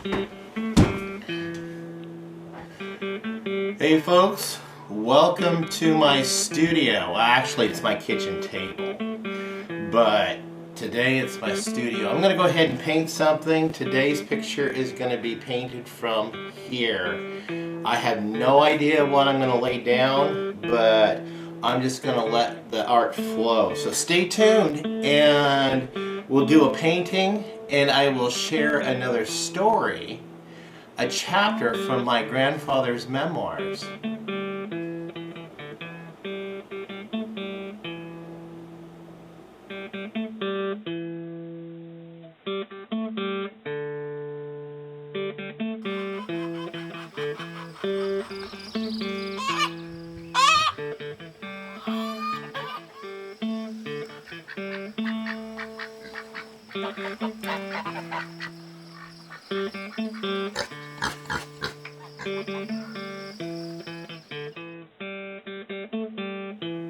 Hey folks, welcome to my studio. Well, actually it's my kitchen table, but today it's my studio. I'm going to go ahead and paint something. Today's picture is going to be painted from here. I have no idea what I'm going to lay down, but I'm just going to let the art flow. So stay tuned and we'll do a painting and I will share another story, a chapter from my grandfather's memoirs.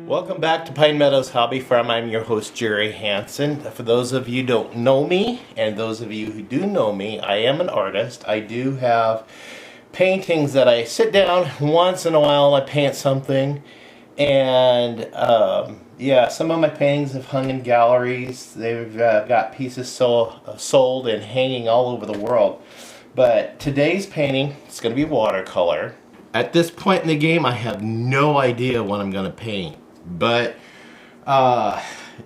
Welcome back to Pine Meadows Hobby Farm. I'm your host, Jerry Hansen. For those of you who don't know me, and those of you who do know me, I am an artist. I do have paintings that I sit down once in a while and I paint something. And yeah, some of my paintings have hung in galleries. They've got pieces sold and hanging all over the world. But today's painting is going to be watercolor. At this point in the game, I have no idea what I'm going to paint. But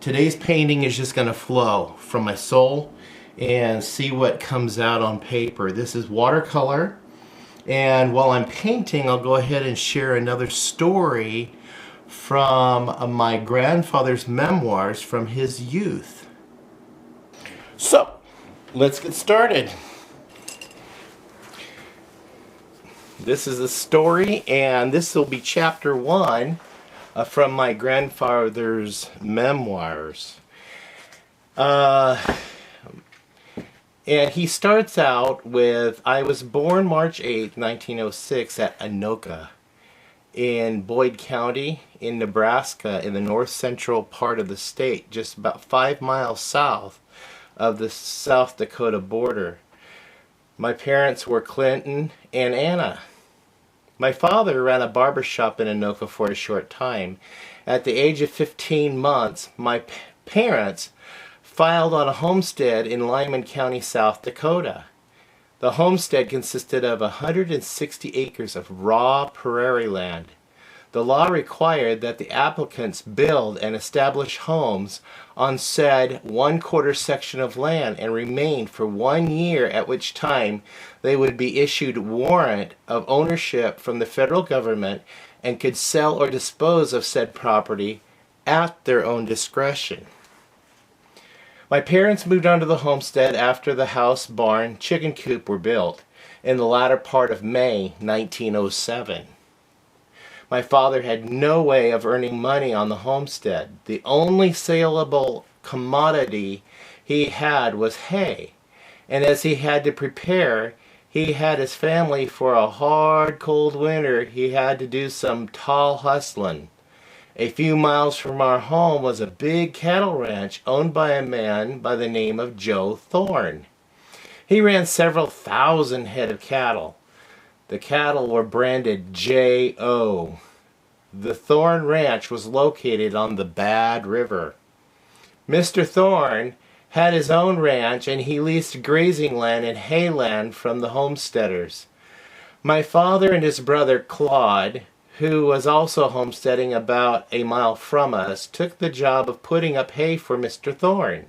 today's painting is just going to flow from my soul and see what comes out on paper. This is watercolor. And while I'm painting, I'll go ahead and share another story from my grandfather's memoirs from his youth. So, let's get started. This is a story, and this will be chapter 1 from my grandfather's memoirs. And he starts out with, I was born March 8, 1906 at Anoka in Boyd County in Nebraska in the north central part of the state, just about 5 miles south of the South Dakota border. My parents were Clinton and Anna. My father ran a barber shop in Anoka for a short time. At the age of 15 months, my parents filed on a homestead in Lyman County, South Dakota. The homestead consisted of 160 acres of raw prairie land. The law required that the applicants build and establish homes on said 1/4 section of land and remain for 1 year, at which time they would be issued warrant of ownership from the federal government and could sell or dispose of said property at their own discretion. My parents moved onto the homestead after the house, barn, chicken coop were built in the latter part of May 1907. My father had no way of earning money on the homestead. The only saleable commodity he had was hay, and as he had to prepare, he had his family for a hard, cold winter, he had to do some tall hustling. A few miles from our home was a big cattle ranch owned by a man by the name of Joe Thorne. He ran several thousand head of cattle. The cattle were branded J.O. The Thorne Ranch was located on the Bad River. Mr. Thorne had his own ranch and he leased grazing land and hay land from the homesteaders. My father and his brother Claude, who was also homesteading about a mile from us, took the job of putting up hay for Mr. Thorne.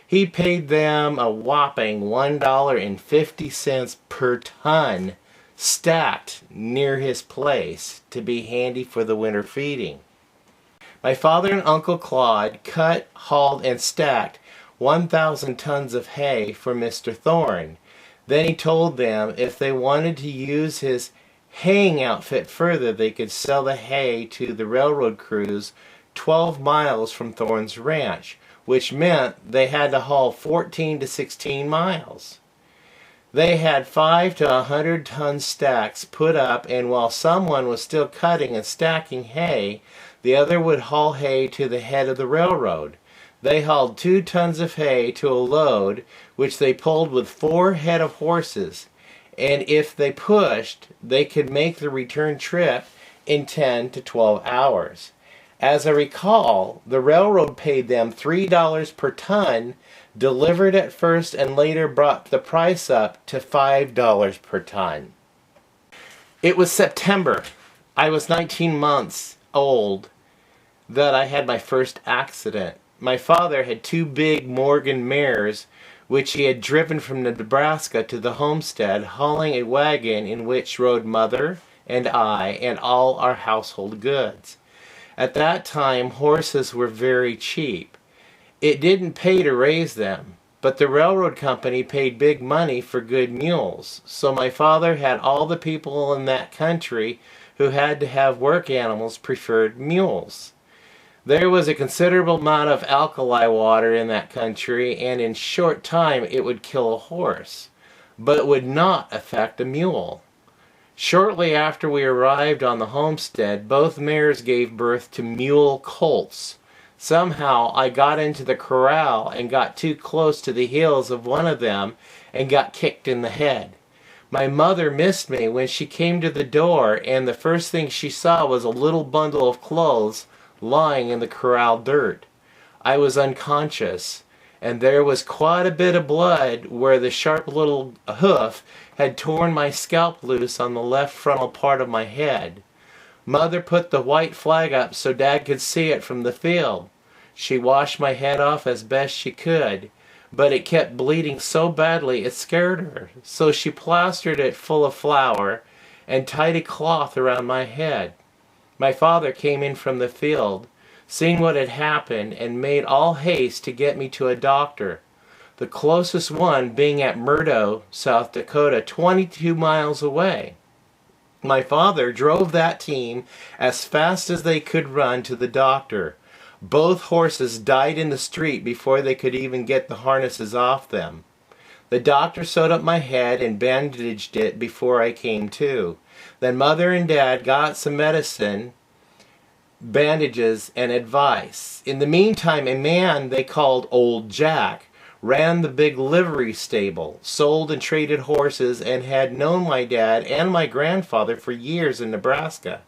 He paid them a whopping $1.50 per ton stacked near his place to be handy for the winter feeding. My father and Uncle Claude cut, hauled, and stacked 1,000 tons of hay for Mr. Thorne. Then he told them if they wanted to use his haying outfit further, they could sell the hay to the railroad crews 12 miles from Thorne's ranch, which meant they had to haul 14 to 16 miles. They had 5 to 100 ton stacks put up, and while someone was still cutting and stacking hay, the other would haul hay to the head of the railroad. They hauled 2 tons of hay to a load, which they pulled with 4 head of horses. and if they pushed, they could make the return trip in 10 to 12 hours. As I recall, the railroad paid them $3 per ton, delivered at first, and later brought the price up to $5 per ton. It was September. I was 19 months old that I had my first accident. My father had two big Morgan mares which he had driven from Nebraska to the homestead, hauling a wagon in which rode Mother and I and all our household goods. At that time, horses were very cheap. It didn't pay to raise them, but the railroad company paid big money for good mules, so my father had all the people in that country who had to have work animals preferred mules. There was a considerable amount of alkali water in that country, and in short time it would kill a horse, but it would not affect a mule. Shortly after we arrived on the homestead, both mares gave birth to mule colts. Somehow I got into the corral and got too close to the heels of one of them and got kicked in the head. My mother missed me when she came to the door, and the first thing she saw was a little bundle of clothes lying in the corral dirt. I was unconscious, and there was quite a bit of blood where the sharp little hoof had torn my scalp loose on the left frontal part of my head. Mother put the white flag up so Dad could see it from the field. She washed my head off as best she could, but it kept bleeding so badly it scared her, so she plastered it full of flour and tied a cloth around my head. My father came in from the field, seeing what had happened, and made all haste to get me to a doctor, the closest one being at Murdo, South Dakota, 22 miles away. My father drove that team as fast as they could run to the doctor. Both horses died in the street before they could even get the harnesses off them. The doctor sewed up my head and bandaged it before I came to. Then Mother and Dad got some medicine, bandages, and advice. In the meantime, a man they called Old Jack ran the big livery stable, sold and traded horses, and had known my dad and my grandfather for years in Nebraska.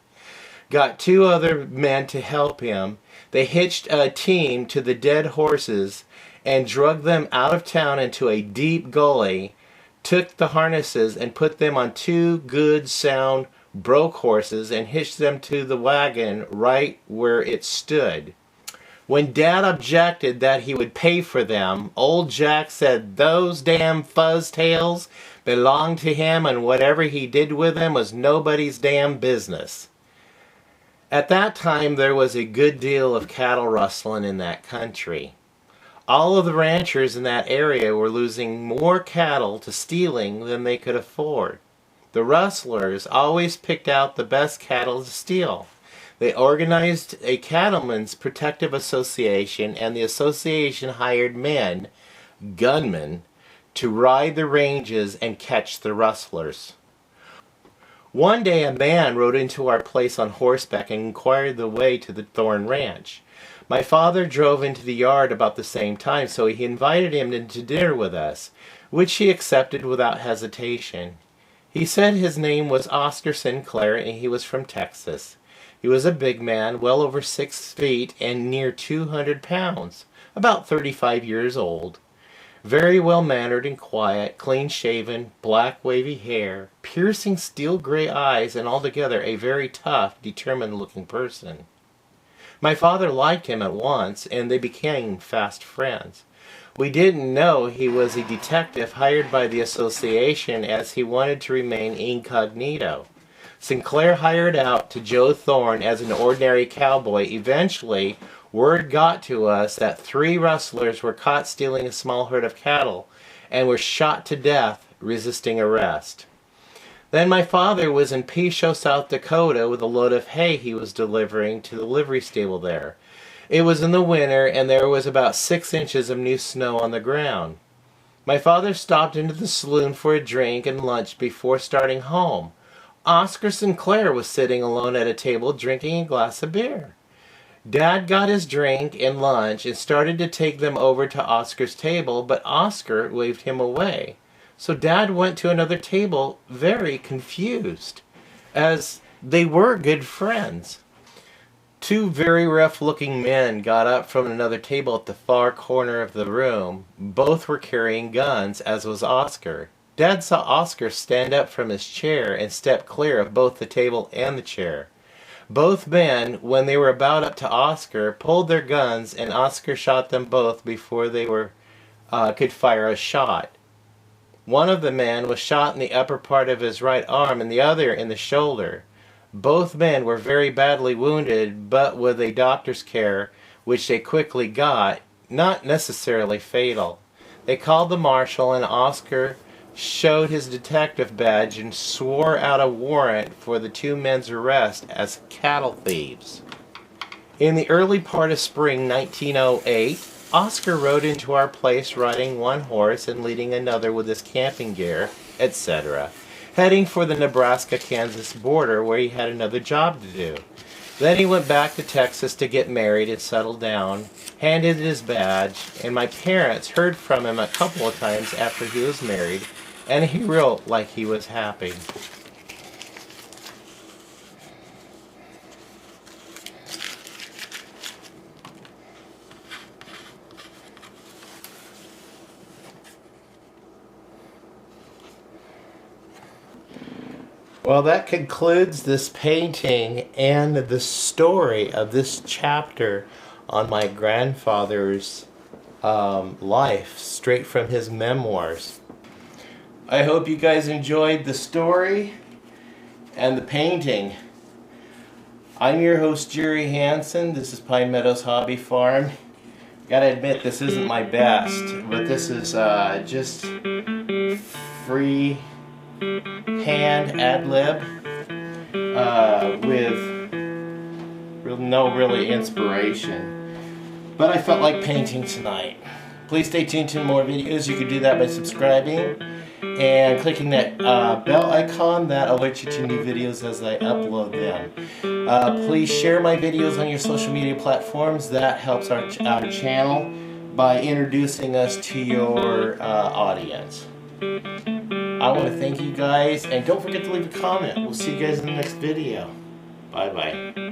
Got two other men to help him. They hitched a team to the dead horses and dragged them out of town into a deep gully, took the harnesses and put them on two good, sound, broke horses and hitched them to the wagon right where it stood. When Dad objected that he would pay for them, Old Jack said those damn fuzztails belonged to him and whatever he did with them was nobody's damn business. At that time there was a good deal of cattle rustling in that country. All of the ranchers in that area were losing more cattle to stealing than they could afford. The rustlers always picked out the best cattle to steal. They organized a cattlemen's protective association, and the association hired men, gunmen, to ride the ranges and catch the rustlers. One day a man rode into our place on horseback and inquired the way to the Thorn Ranch. My father drove into the yard about the same time, so he invited him to dinner with us, which he accepted without hesitation. He said his name was Oscar Sinclair and he was from Texas. He was a big man, well over 6 feet and near 200 pounds, about 35 years old. Very well-mannered and quiet, clean-shaven, black wavy hair, piercing steel gray eyes, and altogether a very tough, determined-looking person. My father liked him at once, and they became fast friends. We didn't know he was a detective hired by the association as he wanted to remain incognito. Sinclair hired out to Joe Thorne as an ordinary cowboy. Eventually, word got to us that 3 rustlers were caught stealing a small herd of cattle and were shot to death resisting arrest. Then my father was in Pisho, South Dakota with a load of hay he was delivering to the livery stable there. It was in the winter and there was about 6 inches of new snow on the ground. My father stopped into the saloon for a drink and lunch before starting home. Oscar Sinclair was sitting alone at a table drinking a glass of beer. Dad got his drink and lunch and started to take them over to Oscar's table, but Oscar waved him away. So Dad went to another table very confused, as they were good friends. Two very rough-looking men got up from another table at the far corner of the room. Both were carrying guns, as was Oscar. Dad saw Oscar stand up from his chair and step clear of both the table and the chair. Both men, when they were about up to Oscar, pulled their guns, and Oscar shot them both before they could fire a shot. One of the men was shot in the upper part of his right arm and the other in the shoulder. Both men were very badly wounded, but with a doctor's care, which they quickly got, not necessarily fatal. They called the marshal, and Oscar showed his detective badge and swore out a warrant for the two men's arrest as cattle thieves. In the early part of spring 1908, Oscar rode into our place riding one horse and leading another with his camping gear, etc., heading for the Nebraska-Kansas border where he had another job to do. Then he went back to Texas to get married and settle down, handed his badge, and my parents heard from him a couple of times after he was married, and he looked like he was happy. Well, that concludes this painting and the story of this chapter on my grandfather's life, straight from his memoirs. I hope you guys enjoyed the story and the painting. I'm your host, Jerry Hansen. This is Pine Meadows Hobby Farm. Gotta admit, this isn't my best, but this is just free hand ad-lib with no really inspiration, but I felt like painting tonight. Please stay tuned to more videos. You can do that by subscribing and clicking that bell icon that alerts you to new videos as I upload them. Please share my videos on your social media platforms. That helps our channel by introducing us to your audience. I want to thank you guys, and don't forget to leave a comment. We'll see you guys in the next video. Bye-bye.